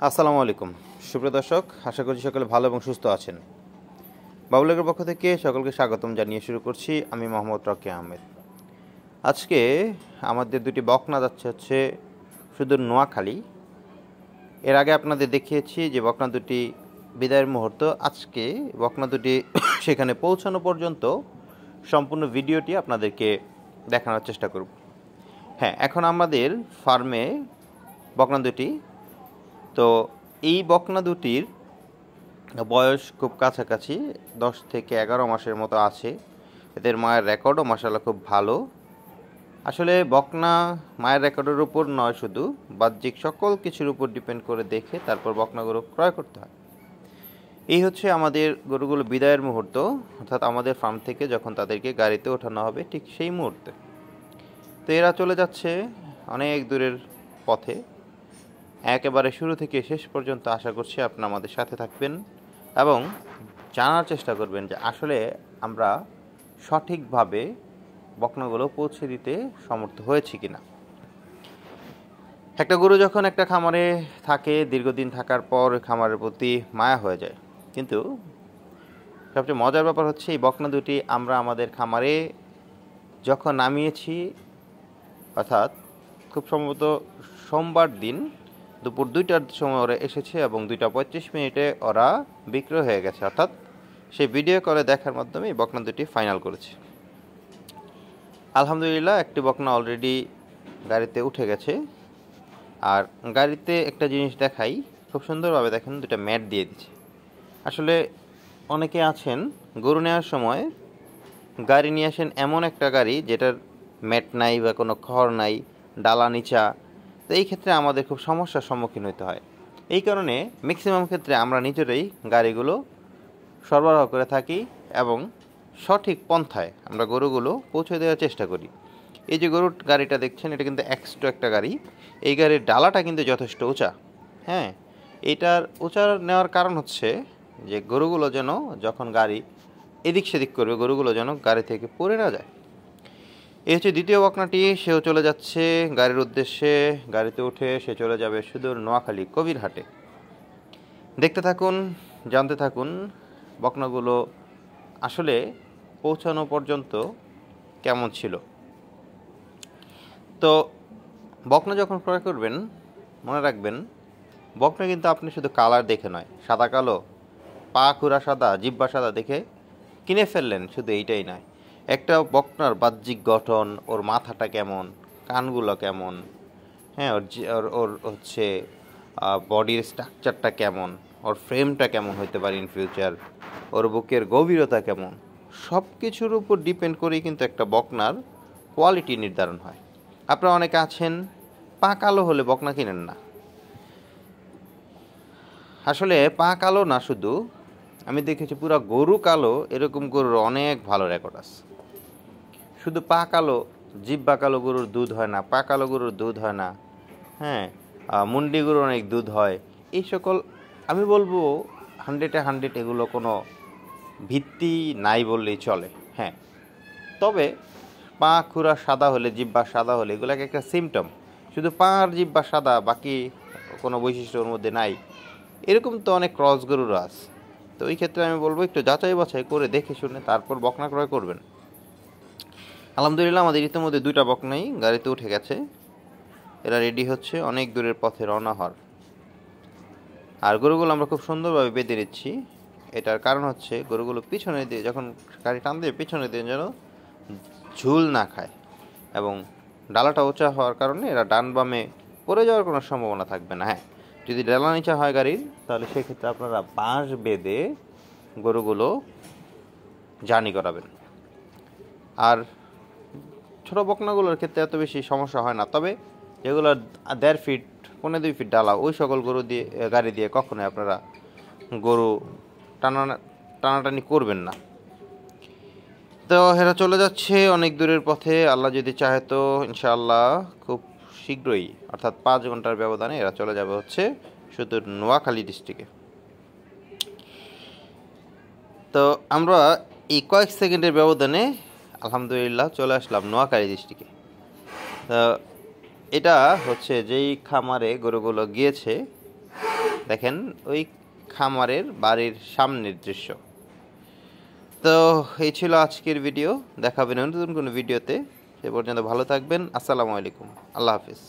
আসসালামু আলাইকুম সুপ্রিয় দর্শক, আশা করছি সকলে ভালো এবং সুস্থ আছেন। বাবুলের পক্ষ থেকে সকলকে স্বাগতম জানিয়ে শুরু করছি আমি মোহাম্মদ রকি আহমেদ। আজকে আমাদের দুটি বকনা যাচ্ছে সুদূর নোয়াখালী। এর আগে আপনাদের দেখিয়েছি যে বকনা দুটি বিদায়ের মুহূর্ত। আজকে বকনা দুটি সেখানে পৌঁছানো পর্যন্ত সম্পূর্ণ ভিডিওটি আপনাদেরকে দেখানোর চেষ্টা করব। হ্যাঁ, এখন আমাদের ফার্মে বকনা দুটি, তো এই বকনা দুটির বয়স খুব কাছাকাছি 10 থেকে 11 মাসের মতো আছে। এদের মায়ের রেকর্ডও মাশাআল্লাহ খুব ভালো। আসলে বকনা মায়ের রেকর্ডের উপর নয়, শুধু বাহ্যিক সকল কিছুর উপর ডিপেন্ড করে দেখে তারপর বকনাগুলো ক্রয় করতে হয়। এই হচ্ছে আমাদের গরুগুলো বিদায়ের মুহূর্ত, অর্থাৎ আমাদের ফার্ম থেকে যখন তাদেরকে গাড়িতে ওঠানো হবে ঠিক সেই মুহূর্তে। তো এরা চলে যাচ্ছে অনেক দূরের পথে। একেবারে শুরু থেকে শেষ পর্যন্ত আশা করছি আপনি আমাদের সাথে থাকবেন এবং জানার চেষ্টা করবেন যে আসলে আমরা সঠিকভাবে বকনাগুলো পৌঁছে দিতে সমর্থ হয়েছি কিনা। একটা গরু যখন একটা খামারে থাকে, দীর্ঘদিন থাকার পর খামারের প্রতি মায়া হয়ে যায়। কিন্তু সবচেয়ে মজার ব্যাপার হচ্ছে এই বকনা দুটি আমরা আমাদের খামারে যখন নামিয়েছি, অর্থাৎ খুব সম্ভবত সোমবার দিন দুপুর 2টার সময় ওরা এসেছে এবং 2:35 ওরা বিক্রয় হয়ে গেছে। অর্থাৎ সেই ভিডিও কলে দেখার মাধ্যমে এই বকনা দুটি ফাইনাল করেছে। আলহামদুলিল্লাহ, একটি বকনা অলরেডি গাড়িতে উঠে গেছে। আর গাড়িতে একটা জিনিস দেখাই, খুব সুন্দরভাবে দেখেন দুটা ম্যাট দিয়ে দিচ্ছে। আসলে অনেকে আছেন গরু নেওয়ার সময় গাড়ি নিয়ে আসেন এমন একটা গাড়ি যেটার ম্যাট নাই বা কোনো খড় নাই, ডালা নিচা। তো এই ক্ষেত্রে আমাদের খুব সমস্যার সম্মুখীন হতে হয়। এই কারণে ম্যাক্সিমাম ক্ষেত্রে আমরা নিজেরাই গাড়িগুলো সরবরাহ করে থাকি এবং সঠিক পন্থায় আমরা গরুগুলো পৌঁছে দেওয়ার চেষ্টা করি। এই যে গরুর গাড়িটা দেখছেন, এটা কিন্তু এক্সট্রা একটা গাড়ি। এই গাড়ির ডালাটা কিন্তু যথেষ্ট উঁচা। হ্যাঁ, এটার উঁচা নেওয়ার কারণ হচ্ছে যে গরুগুলো যেন যখন গাড়ি এদিক সেদিক করবে, গরুগুলো যেন গাড়ি থেকে পড়ে না যায়। এই হচ্ছে দ্বিতীয় বকনাটি, সেও চলে যাচ্ছে গাড়ির উদ্দেশ্যে। গাড়িতে উঠে সে চলে যাবে সুদূর নোয়াখালী কবিরহাটে। দেখতে থাকুন, জানতে থাকুন বকনাগুলো আসলে পৌঁছানো পর্যন্ত কেমন ছিল। তো বকনা যখন ক্রয় করবেন মনে রাখবেন, বকনা কিন্তু আপনি শুধু কালার দেখে নয়, সাদা কালো, পা খুরা সাদা, জিব্বা সাদা দেখে কিনে ফেললেন, শুধু এইটাই নয়। একটা বকনার বাহ্যিক গঠন, ওর মাথাটা কেমন, কানগুলো কেমন, হ্যাঁ, ওর ওর হচ্ছে বডির স্ট্রাকচারটা কেমন, ওর ফ্রেমটা কেমন হতে পারে ইন ফিউচার, ওর বুকের গভীরতা কেমন, সব কিছুর উপর ডিপেন্ড করেই কিন্তু একটা বকনার কোয়ালিটি নির্ধারণ হয়। আপনারা অনেকে আছেন পা কালো হলে বকনা কিনেন না। আসলে পা কালো না, শুধু আমি দেখেছি পুরো গরু কালো, এরকম গরুর অনেক ভালো রেকর্ড আছে। শুধু পা কালো, জিব্বা কালো গরুর দুধ হয় না, পা কালো গরুর দুধ হয় না। হ্যাঁ, মুন্ডি গরুর অনেক দুধ হয়। এই সকল আমি বলবো 100-100 এগুলো কোনো ভিত্তি নাই বললেই চলে। হ্যাঁ, তবে পা খুরা সাদা হলে, জিব্বা সাদা হলে, এগুলোকে একটা সিমটম। শুধু পা আর জিব্বা সাদা, বাকি কোনো বৈশিষ্ট্য ওর মধ্যে নাই, এরকম তো অনেক ক্রস গরুর আছে। তো এই ক্ষেত্রে আমি বলবো একটু যাচাই বাছাই করে দেখে শুনে তারপর বকনা ক্রয় করবেন। আলহামদুলিল্লাহ, আমাদের ইতিমধ্যে 2টা বকনাই গাড়িতে উঠে গেছে। এরা রেডি হচ্ছে অনেক দূরের পথে রওনা হওয়ার। আর গরুগুলো আমরা খুব সুন্দরভাবে বেঁধে নিচ্ছি। এটার কারণ হচ্ছে গরুগুলো পিছনে দিয়ে যখন গাড়ি টান দিয়ে পিছনে দিয়ে যেন ঝুল না খায়, এবং ডালাটা উঁচা হওয়ার কারণে এরা ডান বামে পড়ে যাওয়ার কোনো সম্ভাবনা থাকবে না। হ্যাঁ, যদি ডালা নিচা হয় গাড়ির, তাহলে সেক্ষেত্রে আপনারা বাঁশ বেঁধে গরুগুলো জার্নি করাবেন। আর ছোটো বকনাগুলোর ক্ষেত্রে এত বেশি সমস্যা হয় না। তবে যেগুলো 1.5 ফিট 1.5-2 ফিট ডালা, ওই সকল গরু দিয়ে গাড়ি দিয়ে কখনোই আপনারা গরু টানাটানি করবেন না। তো এরা চলে যাচ্ছে অনেক দূরের পথে। আল্লাহ যদি চাহে তো ইনশাআল্লাহ খুব শীঘ্রই, অর্থাৎ 5 ঘন্টার ব্যবধানে এরা চলে যাবে হচ্ছে শুধু নোয়াখালী ডিস্ট্রিক্টে। তো আমরা এই কয়েক সেকেন্ডের ব্যবধানে আলহামদুলিল্লাহ চলে আসলাম নোয়াখালী ডিস্ট্রিক্টে। তো এটা হচ্ছে যেই খামারে গরুগুলো গিয়েছে দেখেন ওই খামারের বাড়ির সামনের দৃশ্য। তো এই ছিল আজকের ভিডিও, দেখাবেন নতুন কোনো ভিডিওতে। সে পর্যন্ত ভালো থাকবেন। আসসালামু আলাইকুম, আল্লাহ হাফিজ।